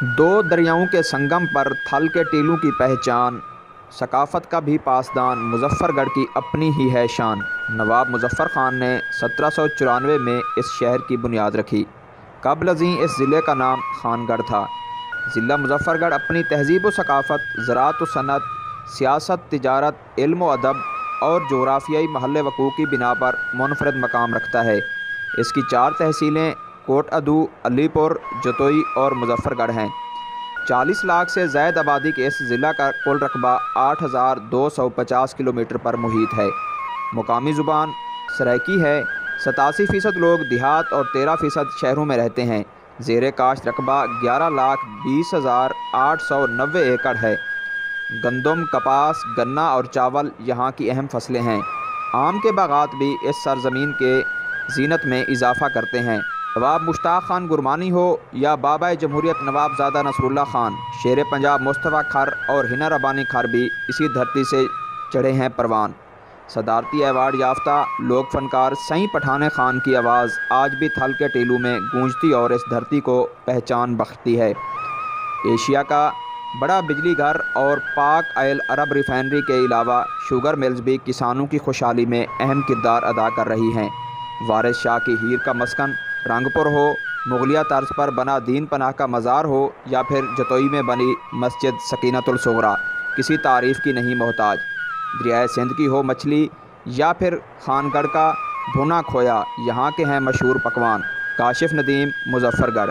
दो दरियाओं के संगम पर थल के टीलों की पहचान, सकाफ़त का भी पासदान, मुज़फ़्फ़रगढ़ की अपनी ही है शान। नवाब मुज़फ़्फ़र ख़ान ने 1794 में इस शहर की बुनियाद रखी। क़ब्ल अज़ीं इस ज़िले का नाम ख़ानगढ़ था। ज़िला मुज़फ़्फ़रगढ़ अपनी तहज़ीब व सकाफ़त, ज़राअत व सनअत, सियासत, तिजारत, इल्म व अदब और जोग्राफ़ियाई महल वक़ूअ की बिना पर मुनफ़रिद मकाम रखता है। इसकी 4 तहसीलें कोट अदू, अलीपुर, जतोई और मुज़फ़्फ़रगढ़ हैं। 40 लाख से ज़ायद आबादी के इस ज़िला का कुल रकबा 8,250 किलोमीटर पर मुहित है। मुकामी ज़ुबान सराइकी है। 87% लोग देहात और 13% शहरों में रहते हैं। ज़ेर काश्त रकबा 11,20,890 एकड़ है। गंदम, कपास, गन्ना और चावल यहाँ की अहम फसलें हैं। आम के बागात भी इस सरज़मीन के ज़ीनत में इजाफ़ा करते हैं। नवाब मुश्ताक़ खान गुरमानी हो या बाबाए जमहूरियत नवाबज़ादा नसरुल्लाह खान, शेर पंजाब मुस्तफ़ा खर और हिना रबानी खर भी इसी धरती से चढ़े हैं परवान। सदारती अवार्ड याफ्ता लोक फनकार सईं पठान खान की आवाज़ आज भी थल के टीलों में गूंजती और इस धरती को पहचान बख्शती है। एशिया का बड़ा बिजली घर और पाक आयल अरब रिफाइनरी के अलावा शुगर मिल्स भी किसानों की खुशहाली में अहम किरदार अदा कर रही हैं। वारिस शाह की हीर का मस्कन रंगपुर हो, मुगलिया तर्ज पर बना दीन पनाह का मज़ार हो या फिर जतोई में बनी मस्जिद सकीनतुल सुगरा, किसी तारीफ़ की नहीं मोहताज। दरियाए सिंध की हो मछली या फिर खानगढ़ का भुना खोया, यहाँ के हैं मशहूर पकवान। काशिफ़ नदीम, मुज़फ़्फ़रगढ़।